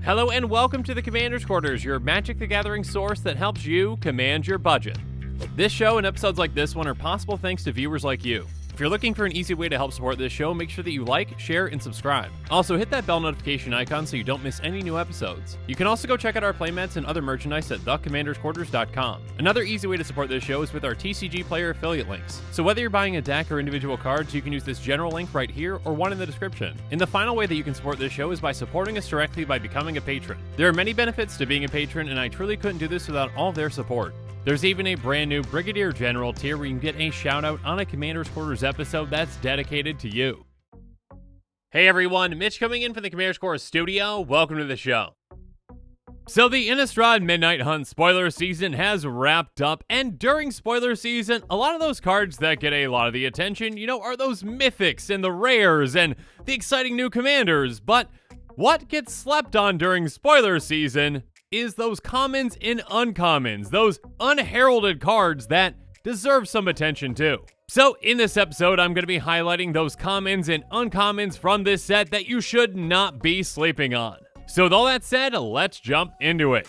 Hello and welcome to the Commander's Quarters, your Magic the Gathering source that helps you command your budget. This show and episodes like this one are possible thanks to viewers like you. If you're looking for an easy way to help support this show, make sure that you like, share, and subscribe. Also, hit that bell notification icon so you don't miss any new episodes. You can also go check out our playmats and other merchandise at thecommandersquarters.com. Another easy way to support this show is with our TCG player affiliate links. So whether you're buying a deck or individual cards, you can use this general link right here or one in the description. And the final way that you can support this show is by supporting us directly by becoming a patron. There are many benefits to being a patron, and I truly couldn't do this without all their support. There's even a brand new Brigadier General tier where you can get a shout out on a Commander's Quarters episode that's dedicated to you. Hey everyone, Mitch coming in from the Commander's Quarters studio. Welcome to the show. So the Innistrad Midnight Hunt spoiler season has wrapped up, and during spoiler season, a lot of those cards that get a lot of the attention, are those mythics and the rares and the exciting new commanders. But what gets slept on during spoiler season is those commons and uncommons, those unheralded cards that deserve some attention too. So in this episode, I'm going to be highlighting those commons and uncommons from this set that you should not be sleeping on. So with all that said, let's jump into it.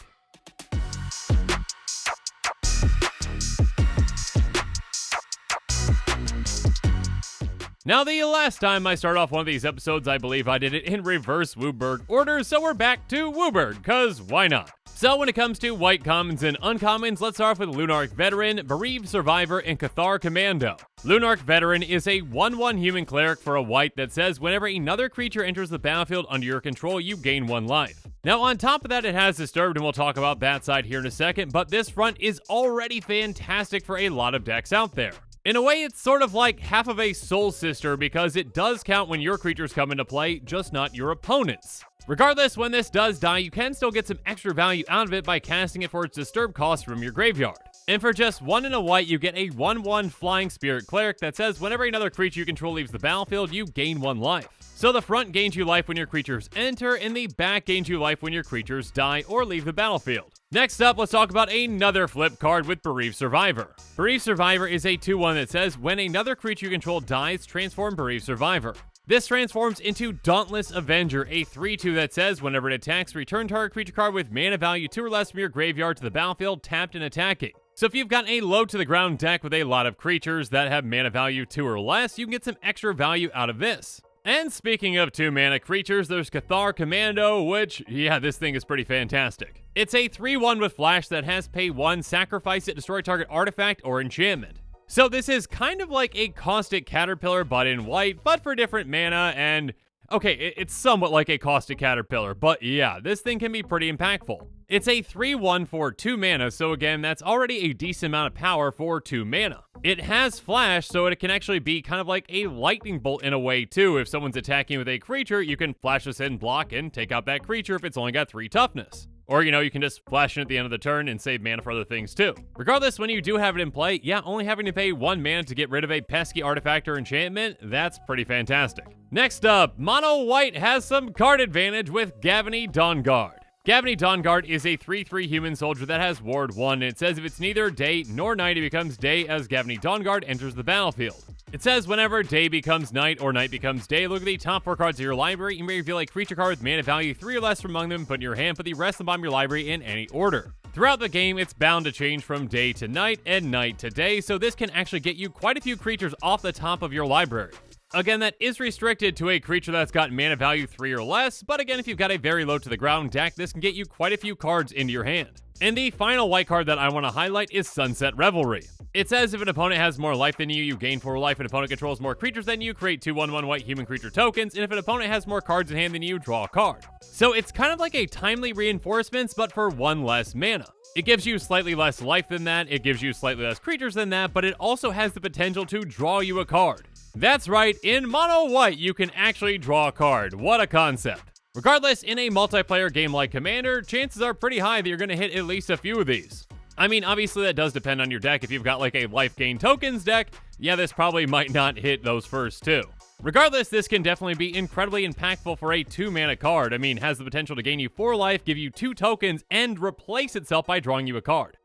Now, the last time I started off one of these episodes, I believe I did it in reverse Wooburg order, so we're back to Wooburg, cause why not? So when it comes to white commons and uncommons, let's start off with Lunarch Veteran, Bereaved Survivor, and Cathar Commando. Lunarch Veteran is a 1/1 human cleric for a white that says whenever another creature enters the battlefield under your control, you gain 1 life. Now on top of that, it has Disturbed, and we'll talk about that side here in a second, but this front is already fantastic for a lot of decks out there. In a way, it's sort of like half of a Soul Sister because it does count when your creatures come into play, just not your opponents. Regardless, when this does die, you can still get some extra value out of it by casting it for its Disturb cost from your graveyard. And for just 1 and a white, you get a 1/1 Flying Spirit Cleric that says whenever another creature you control leaves the battlefield, you gain 1 life. So the front gains you life when your creatures enter, and the back gains you life when your creatures die or leave the battlefield. Next up, let's talk about another flip card with Bereaved Survivor. Bereaved Survivor is a 2/1 that says when another creature you control dies, transform Bereaved Survivor. This transforms into Dauntless Avenger, a 3/2 that says whenever it attacks, return target creature card with mana value 2 or less from your graveyard to the battlefield, tapped and attacking. So if you've got a low to the ground deck with a lot of creatures that have mana value 2 or less, you can get some extra value out of this. And speaking of 2 mana creatures, there's Cathar Commando, which, this thing is pretty fantastic. It's a 3/1 with flash that has pay 1, sacrifice it, destroy target artifact or enchantment. So this is kind of like a Caustic Caterpillar but in white, but for different mana, and okay, it's somewhat like a Caustic Caterpillar, but yeah, this thing can be pretty impactful. It's a 3/1 for 2 mana, so again, that's already a decent amount of power for 2 mana. It has flash, so it can actually be kind of like a lightning bolt in a way too. If someone's attacking with a creature, you can flash this in, block, and take out that creature if it's only got 3 toughness. Or, you can just flash in at the end of the turn and save mana for other things too. Regardless, when you do have it in play, only having to pay 1 mana to get rid of a pesky artifact or enchantment, that's pretty fantastic. Next up, Mono White has some card advantage with Gavany Dawnguard. Gavany Dawnguard is a 3/3 human soldier that has Ward 1, and it says if it's neither day nor night, it becomes day as Gavany Dawnguard enters the battlefield. It says whenever day becomes night or night becomes day, look at the top 4 cards of your library. You may reveal a creature card with mana value 3 or less from among them, put in your hand, put the rest of the bottom of your library in any order. Throughout the game, it's bound to change from day to night and night to day, so this can actually get you quite a few creatures off the top of your library. Again, that is restricted to a creature that's got mana value 3 or less, but again, if you've got a very low to the ground deck, this can get you quite a few cards into your hand. And the final white card that I want to highlight is Sunset Revelry. It says if an opponent has more life than you, you gain 4 life. If an opponent controls more creatures than you, create 2 1/1 white human creature tokens, and if an opponent has more cards in hand than you, draw a card. So it's kind of like a timely reinforcements, but for 1 less mana. It gives you slightly less life than that, it gives you slightly less creatures than that, but it also has the potential to draw you a card. That's right, in Mono White, you can actually draw a card. What a concept. Regardless, in a multiplayer game like Commander, chances are pretty high that you're going to hit at least a few of these. I mean, obviously that does depend on your deck. If you've got like a life gain tokens deck, this probably might not hit those first 2. Regardless, this can definitely be incredibly impactful for a 2 mana card. I mean, has the potential to gain you 4 life, give you 2 tokens, and replace itself by drawing you a card.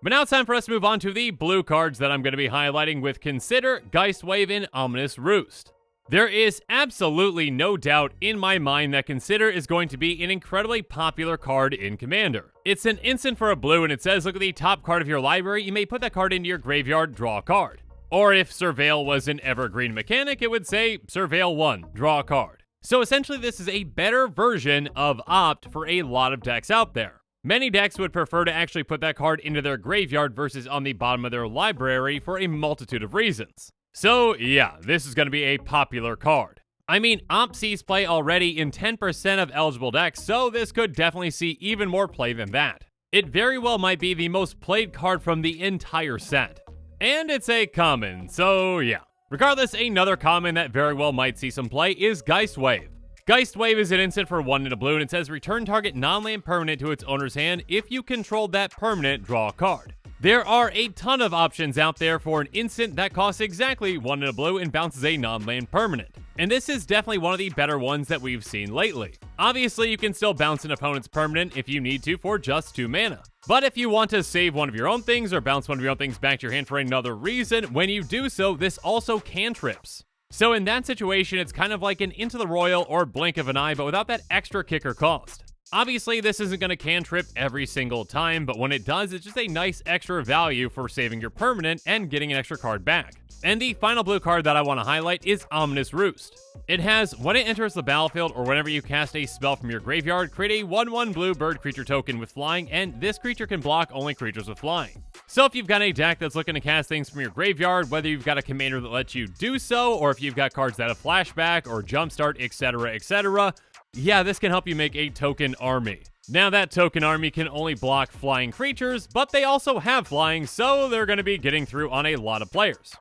But now it's time for us to move on to the blue cards that I'm going to be highlighting with Consider, Geistwave, and Ominous Roost. There is absolutely no doubt in my mind that Consider is going to be an incredibly popular card in Commander. It's an instant for a blue and it says look at the top card of your library, you may put that card into your graveyard, draw a card. Or if Surveil was an evergreen mechanic, it would say Surveil 1, draw a card. So essentially this is a better version of Opt for a lot of decks out there. Many decks would prefer to actually put that card into their graveyard versus on the bottom of their library for a multitude of reasons. So yeah, this is going to be a popular card. I mean, Opt sees play already in 10% of eligible decks, so this could definitely see even more play than that. It very well might be the most played card from the entire set. And it's a common, so yeah. Regardless, another common that very well might see some play is Geistwave. Geistwave is an instant for 1 and a blue, and it says return target non-land permanent to its owner's hand. If you control that permanent, draw a card. There are a ton of options out there for an instant that costs exactly 1 and a blue and bounces a non-land permanent. And this is definitely one of the better ones that we've seen lately. Obviously, you can still bounce an opponent's permanent if you need to for just 2 mana. But if you want to save one of your own things or bounce one of your own things back to your hand for another reason, when you do so, this also cantrips. So in that situation, it's kind of like an Into the Royal or Blink of an Eye, but without that extra kicker cost. Obviously, this isn't going to cantrip every single time, but when it does, it's just a nice extra value for saving your permanent and getting an extra card back. And the final blue card that I want to highlight is Ominous Roost. It has, when it enters the battlefield or whenever you cast a spell from your graveyard, create a 1/1 blue bird creature token with flying, and this creature can block only creatures with flying. So if you've got a deck that's looking to cast things from your graveyard, whether you've got a commander that lets you do so, or if you've got cards that have flashback or jumpstart, etc., yeah, this can help you make a token army. Now that token army can only block flying creatures, but they also have flying, so they're going to be getting through on a lot of players.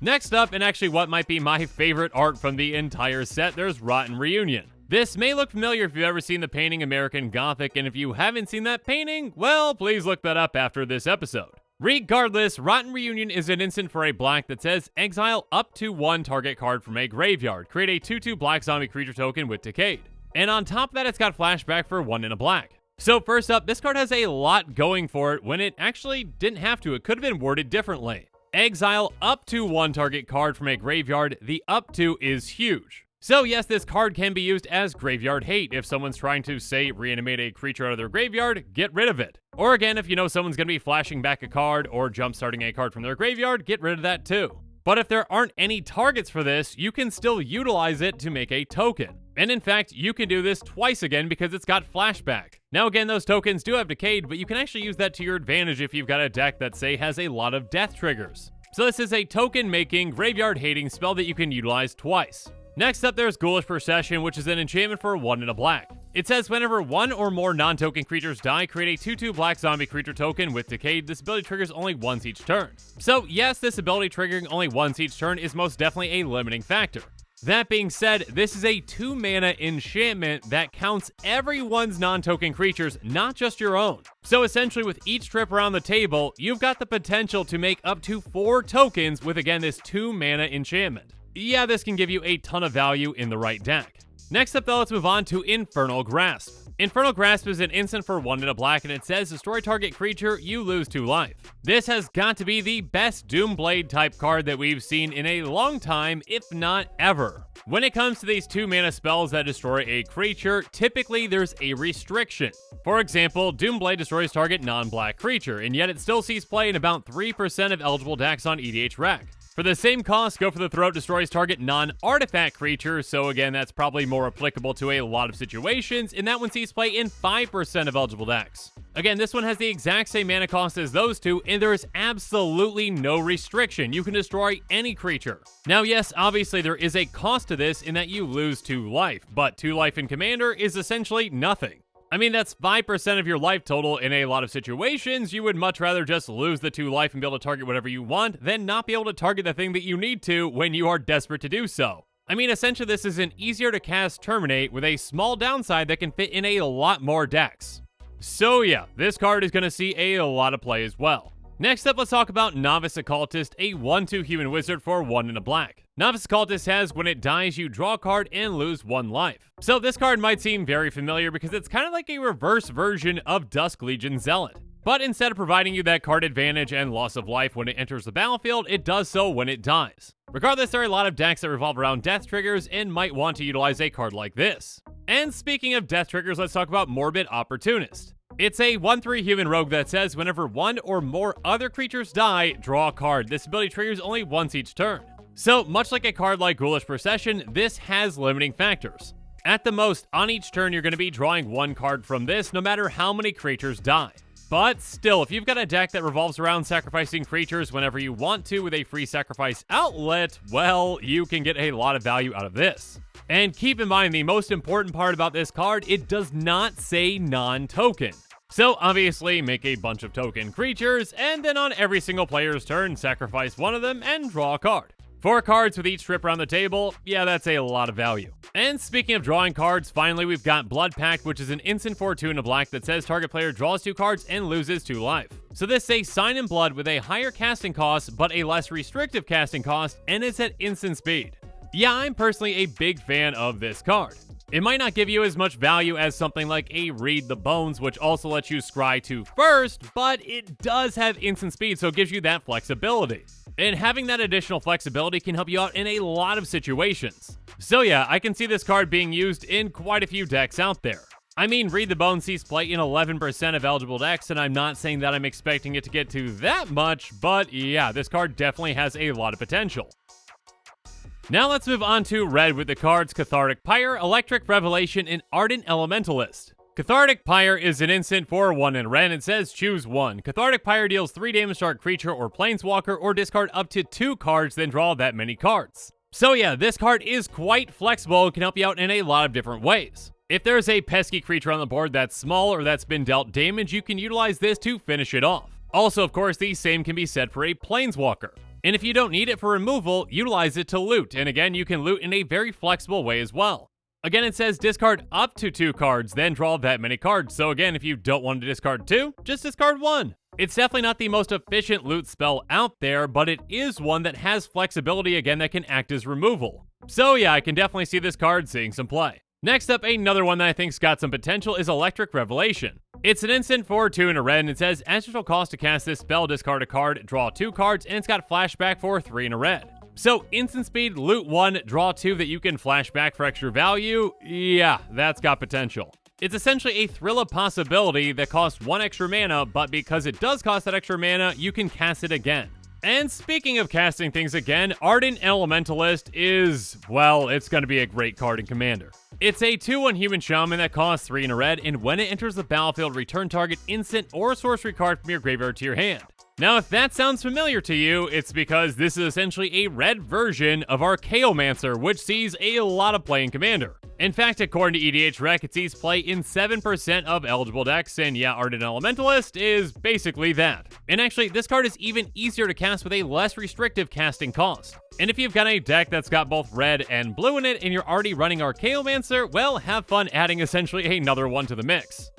Next up, and actually what might be my favorite art from the entire set, there's Rotten Reunion. This may look familiar if you've ever seen the painting American Gothic, and if you haven't seen that painting, well, please look that up after this episode. Regardless, Rotten Reunion is an instant for a black that says exile up to 1 target card from a graveyard. Create a 2/2 black zombie creature token with Decayed. And on top of that, it's got flashback for 1 and a black. So first up, this card has a lot going for it when it actually didn't have to. It could have been worded differently. Exile up to 1 target card from a graveyard. The up to is huge. So yes, this card can be used as graveyard hate. If someone's trying to, say, reanimate a creature out of their graveyard, get rid of it. Or again, if you know someone's going to be flashing back a card or jumpstarting a card from their graveyard, get rid of that too. But if there aren't any targets for this, you can still utilize it to make a token. And in fact, you can do this twice again because it's got flashback. Now again, those tokens do have Decayed, but you can actually use that to your advantage if you've got a deck that, say, has a lot of death triggers. So this is a token-making, graveyard-hating spell that you can utilize twice. Next up, there's Ghoulish Procession, which is an enchantment for 1 and a black. It says whenever 1 or more non-token creatures die, create a 2/2 black zombie creature token with Decayed. This ability triggers only once each turn. So yes, this ability triggering only once each turn is most definitely a limiting factor. That being said, this is a 2-mana enchantment that counts everyone's non-token creatures, not just your own. So essentially with each trip around the table, you've got the potential to make up to 4 tokens with, again, this 2-mana enchantment. Yeah, this can give you a ton of value in the right deck. Next up though, let's move on to Infernal Grasp. Infernal Grasp is an instant for 1 and a black, and it says destroy target creature, you lose 2 life. This has got to be the best Doomblade type card that we've seen in a long time, if not ever. When it comes to these 2-mana spells that destroy a creature, typically there's a restriction. For example, Doomblade destroys target non-black creature, and yet it still sees play in about 3% of eligible decks on EDH Rec. For the same cost, Go for the Throat destroys target non-artifact creature, so again, that's probably more applicable to a lot of situations, and that one sees play in 5% of eligible decks. Again, this one has the exact same mana cost as those two, and there is absolutely no restriction. You can destroy any creature. Now yes, obviously there is a cost to this in that you lose 2 life, but 2 life in Commander is essentially nothing. I mean, that's 5% of your life total in a lot of situations. You would much rather just lose the 2 life and be able to target whatever you want than not be able to target the thing that you need to when you are desperate to do so. I mean, essentially this is an easier to cast Terminate with a small downside that can fit in a lot more decks. So yeah, this card is going to see a lot of play as well. Next up, let's talk about Novice Occultist, a 1/2 human wizard for 1 and a black. Novice Occultist has when it dies, you draw a card and lose 1 life. So this card might seem very familiar because it's kind of like a reverse version of Dusk Legion Zealot. But instead of providing you that card advantage and loss of life when it enters the battlefield, it does so when it dies. Regardless, there are a lot of decks that revolve around death triggers and might want to utilize a card like this. And speaking of death triggers, let's talk about Morbid Opportunist. It's a 1/3 human rogue that says whenever one or more other creatures die, draw a card. This ability triggers only once each turn. So much like a card like Ghoulish Procession, this has limiting factors. At the most, on each turn you're going to be drawing one card from this no matter how many creatures die. But still, if you've got a deck that revolves around sacrificing creatures whenever you want to with a free sacrifice outlet, well, you can get a lot of value out of this. And keep in mind, the most important part about this card, it does not say non-token. So obviously, make a bunch of token creatures, and then on every single player's turn, sacrifice one of them and draw a card. 4 cards with each trip around the table, yeah, that's a lot of value. And speaking of drawing cards, finally we've got Blood Pact, which is an instant for 2 and a black that says target player draws 2 cards and loses 2 life. So this is a Sign in Blood with a higher casting cost, but a less restrictive casting cost, and it's at instant speed. Yeah, I'm personally a big fan of this card. It might not give you as much value as something like a Read the Bones, which also lets you scry 2 first, but it does have instant speed, so it gives you that flexibility. And having that additional flexibility can help you out in a lot of situations. So yeah, I can see this card being used in quite a few decks out there. I mean, Read the Bones sees play in 11% of eligible decks, and I'm not saying that I'm expecting it to get to that much, but yeah, this card definitely has a lot of potential. Now let's move on to red with the cards Cathartic Pyre, Electric Revelation, and Ardent Elementalist. Cathartic Pyre is an instant for 1 in red and says choose 1. Cathartic Pyre deals 3 damage to our creature or planeswalker, or discard up to 2 cards, then draw that many cards. So yeah, this card is quite flexible and can help you out in a lot of different ways. If there's a pesky creature on the board that's small or that's been dealt damage, you can utilize this to finish it off. Also, of course, the same can be said for a planeswalker. And if you don't need it for removal, utilize it to loot, and again, you can loot in a very flexible way as well. Again, it says discard up to 2 cards, then draw that many cards. So again, if you don't want to discard 2, just discard 1. It's definitely not the most efficient loot spell out there, but it is one that has flexibility again that can act as removal. So yeah, I can definitely see this card seeing some play. Next up, another one that I think's got some potential is Electric Revelation. It's an instant for 2 and a red, and it says as total cost to cast this spell, discard a card, draw 2 cards, and it's got flashback for 3 and a red. So instant speed, loot 1, draw 2 that you can flash back for extra value, yeah, that's got potential. It's essentially a Thrill of Possibility that costs 1 extra mana, but because it does cost that extra mana, you can cast it again. And speaking of casting things again, Ardent Elementalist is, well, it's going to be a great card in Commander. It's a 2/1 human shaman that costs 3 and a red, and when it enters the battlefield, return target instant or sorcery card from your graveyard to your hand. Now, if that sounds familiar to you, it's because this is essentially a red version of our Chaomancer, which sees a lot of play in Commander. In fact, according to EDH Rec, it sees play in 7% of eligible decks, and yeah, Ardent Elementalist is basically that. And actually, this card is even easier to cast with a less restrictive casting cost. And if you've got a deck that's got both red and blue in it, and you're already running our Chaomancer, well, have fun adding essentially another one to the mix.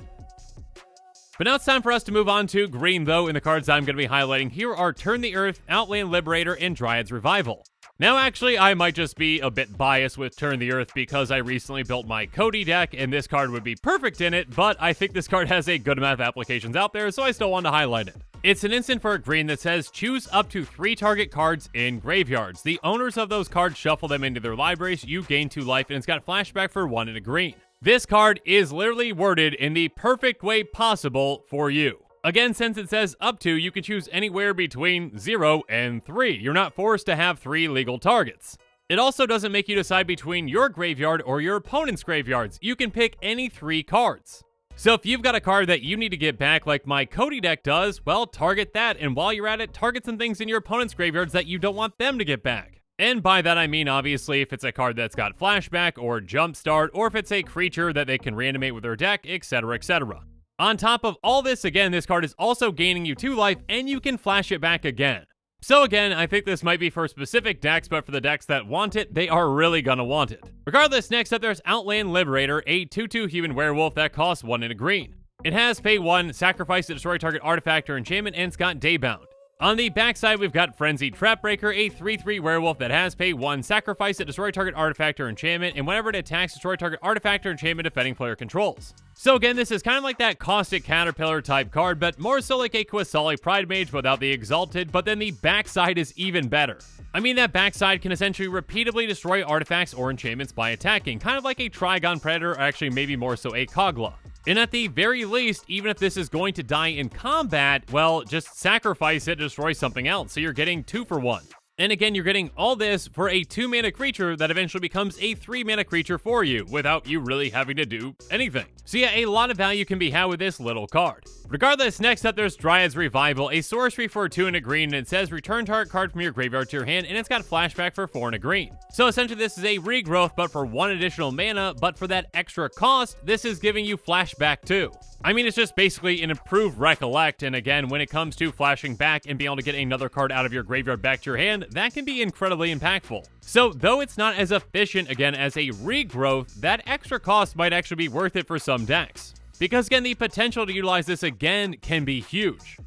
But now it's time for us to move on to green, though, and the cards I'm going to be highlighting here are Turn the Earth, Outland Liberator, and Dryad's Revival. Now, actually, I might just be a bit biased with Turn the Earth because I recently built my Cody deck, and this card would be perfect in it, but I think this card has a good amount of applications out there, so I still want to highlight it. It's an instant for a green that says choose up to 3 target cards in graveyards. The owners of those cards shuffle them into their libraries, you gain 2 life, and it's got flashback for 1 and a green. This card is literally worded in the perfect way possible for you. Again, since it says up to, you can choose anywhere between 0 and 3. You're not forced to have 3 legal targets. It also doesn't make you decide between your graveyard or your opponent's graveyards. You can pick any 3 cards. So if you've got a card that you need to get back like my Cody deck does, well, target that, and while you're at it, target some things in your opponent's graveyards that you don't want them to get back. And by that I mean, obviously, if it's a card that's got flashback or jumpstart, or if it's a creature that they can reanimate with their deck, etc, etc. On top of all this, again, this card is also gaining you 2 life, and you can flash it back again. So again, I think this might be for specific decks, but for the decks that want it, they are really gonna want it. Regardless, next up there's Outland Liberator, a 2/2 human werewolf that costs 1 and a green. It has pay 1, sacrifice to destroy target artifact or enchantment, and it's got Daybound. On the backside, we've got Frenzied Trapbreaker, a 3/3 werewolf that has pay 1, sacrifice it, destroy target artifact or enchantment, and whenever it attacks, destroy target artifact or enchantment defending player controls. So again, this is kind of like that Caustic Caterpillar type card, but more so like a Qasali Pride Mage without the Exalted, but then the backside is even better. I mean, that backside can essentially repeatedly destroy artifacts or enchantments by attacking, kind of like a Trigon Predator, or actually maybe more so a Kogla. And at the very least, even if this is going to die in combat, well, just sacrifice it to destroy something else, so you're getting 2 for 1. And again, you're getting all this for a 2-mana creature that eventually becomes a 3-mana creature for you, without you really having to do anything. So yeah, a lot of value can be had with this little card. Regardless, next up there's Dryad's Revival, a sorcery for 2 and a green, and it says return target card from your graveyard to your hand, and it's got flashback for 4 and a green. So essentially this is a regrowth, but for 1 additional mana, but for that extra cost, this is giving you flashback too. I mean, it's just basically an improved Recollect, and again, when it comes to flashing back and being able to get another card out of your graveyard back to your hand, that can be incredibly impactful. So, though it's not as efficient, again, as a regrowth, that extra cost might actually be worth it for some decks. Because again, the potential to utilize this again can be huge.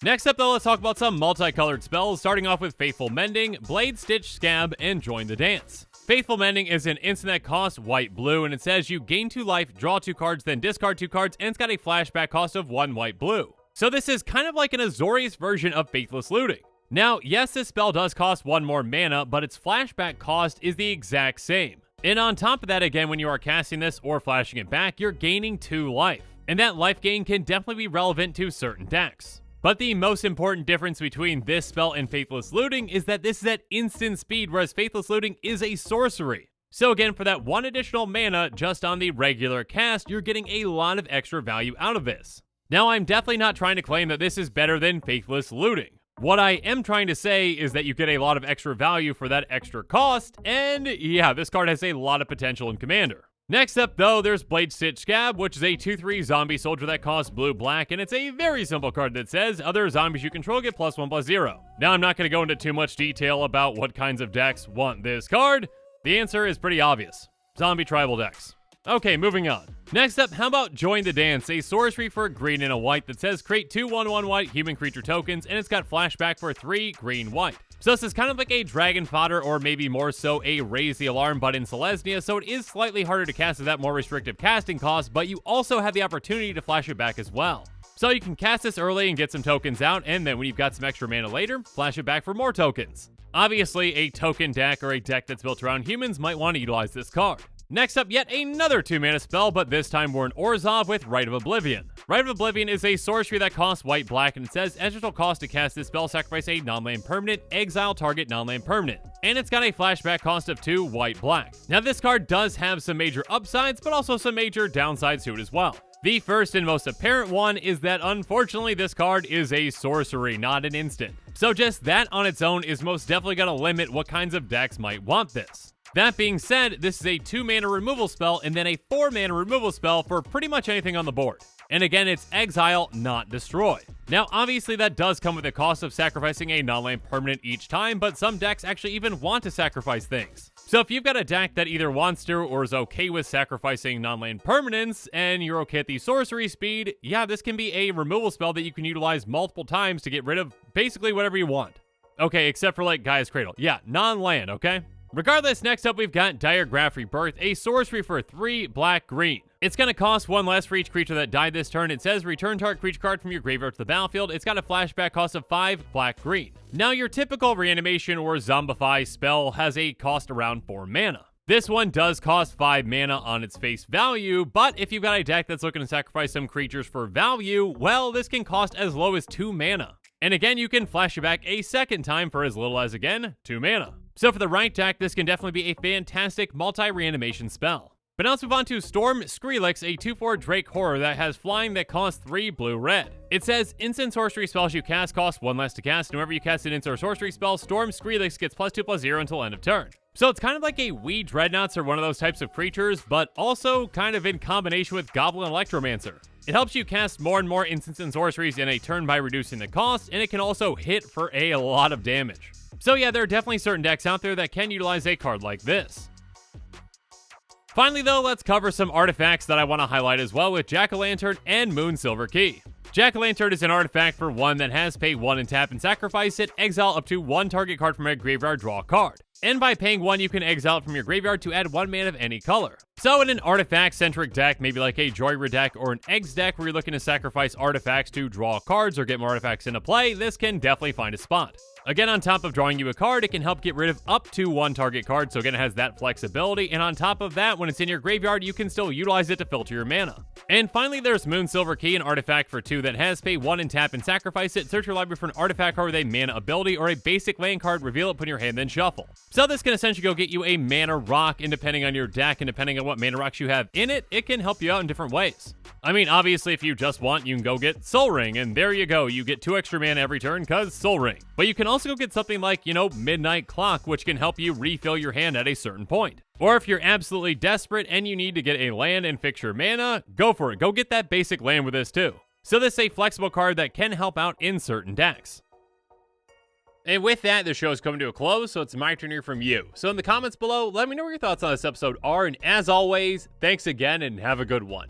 Next up though, let's talk about some multicolored spells, starting off with Faithful Mending, Blade Stitch Scab, and Join the Dance. Faithful Mending is an instant that costs white-blue, and it says you gain 2 life, draw 2 cards, then discard 2 cards, and it's got a flashback cost of 1 white-blue. So this is kind of like an Azorius version of Faithless Looting. Now, yes, this spell does cost 1 more mana, but its flashback cost is the exact same. And on top of that, again, when you are casting this or flashing it back, you're gaining 2 life. And that life gain can definitely be relevant to certain decks. But the most important difference between this spell and Faithless Looting is that this is at instant speed, whereas Faithless Looting is a sorcery. So again, for that 1 additional mana just on the regular cast, you're getting a lot of extra value out of this. Now, I'm definitely not trying to claim that this is better than Faithless Looting. What I am trying to say is that you get a lot of extra value for that extra cost, and yeah, this card has a lot of potential in Commander. Next up though, there's Blade Stitch Scab, which is a 2/3 zombie soldier that costs blue-black, and it's a very simple card that says, other zombies you control get +1/+0. Now I'm not going to go into too much detail about what kinds of decks want this card. The answer is pretty obvious. Zombie tribal decks. Okay, moving on. Next up, how about Join the Dance, a sorcery for a green and a white that says create 2 1/1 white human creature tokens, and it's got flashback for 3 green-white. So this is kind of like a Dragon Fodder, or maybe more so a Raise the Alarm, but in Selesnya, so it is slightly harder to cast at that more restrictive casting cost, but you also have the opportunity to flash it back as well. So you can cast this early and get some tokens out, and then when you've got some extra mana later, flash it back for more tokens. Obviously, a token deck or a deck that's built around humans might want to utilize this card. Next up, yet another 2-mana spell, but this time we're in Orzhov with Rite of Oblivion. Rite of Oblivion is a sorcery that costs white-black, and it says as total cost to cast this spell, sacrifice a non-land permanent, exile target non-land permanent. And it's got a flashback cost of 2 white-black. Now this card does have some major upsides, but also some major downsides to it as well. The first and most apparent one is that unfortunately this card is a sorcery, not an instant. So just that on its own is most definitely going to limit what kinds of decks might want this. That being said, this is a 2-mana removal spell and then a 4-mana removal spell for pretty much anything on the board. And again, it's exile, not destroy. Now, obviously that does come with the cost of sacrificing a non-land permanent each time, but some decks actually even want to sacrifice things. So if you've got a deck that either wants to or is okay with sacrificing non-land permanents, and you're okay at the sorcery speed, yeah, this can be a removal spell that you can utilize multiple times to get rid of basically whatever you want. Okay, except for like Gaia's Cradle. Yeah, non-land, okay? Regardless, next up we've got Diregraph Rebirth, a sorcery for 3 black-green. It's going to cost 1 less for each creature that died this turn. It says return target creature card from your graveyard to the battlefield. It's got a flashback cost of 5 black-green. Now your typical reanimation or zombify spell has a cost around 4 mana. This one does cost 5 mana on its face value, but if you've got a deck that's looking to sacrifice some creatures for value, well, this can cost as low as 2 mana. And again, you can flash it back a second time for as little as, again, 2 mana. So for the right deck, this can definitely be a fantastic multi-reanimation spell. But now let's move on to Storm Skrillex, a 2/4 Drake Horror that has flying that costs 3 blue-red. It says instant sorcery spells you cast cost 1 less to cast, and whenever you cast an instant sorcery spell, Storm Skrillex gets +2/+0 until end of turn. So it's kind of like a Wee Dreadnoughts or one of those types of creatures, but also kind of in combination with Goblin Electromancer. It helps you cast more and more instants and sorceries in a turn by reducing the cost, and it can also hit for a lot of damage. So yeah, there are definitely certain decks out there that can utilize a card like this. Finally though, let's cover some artifacts that I want to highlight as well with Jack-O-Lantern and Moonsilver Key. Jack-o'-lantern is an artifact for 1 that has pay 1 and tap and sacrifice it, exile up to 1 target card from a graveyard, draw a card. And by paying 1, you can exile it from your graveyard to add 1 mana of any color. So in an artifact-centric deck, maybe like a Joyride deck or an Eggs deck where you're looking to sacrifice artifacts to draw cards or get more artifacts into play, this can definitely find a spot. Again, on top of drawing you a card, it can help get rid of up to 1 target card, so again, it has that flexibility, and on top of that, when it's in your graveyard, you can still utilize it to filter your mana. And finally, there's Moonsilver Key, an artifact for 2 that has pay 1 and tap and sacrifice it, search your library for an artifact card with a mana ability or a basic land card, reveal it, put in your hand, then shuffle. So this can essentially go get you a mana rock, and depending on your deck and depending on what mana rocks you have in it, it can help you out in different ways. I mean, obviously, if you just want, you can go get Soul Ring, and there you go, you get 2 extra mana every turn, cause Soul Ring. But you can also go get something like, Midnight Clock, which can help you refill your hand at a certain point. Or if you're absolutely desperate and you need to get a land and fix your mana, go for it, go get that basic land with this too. So this is a flexible card that can help out in certain decks. And with that, the show is coming to a close, so it's my turn to hear from you. So in the comments below, let me know what your thoughts on this episode are, and as always, thanks again and have a good one.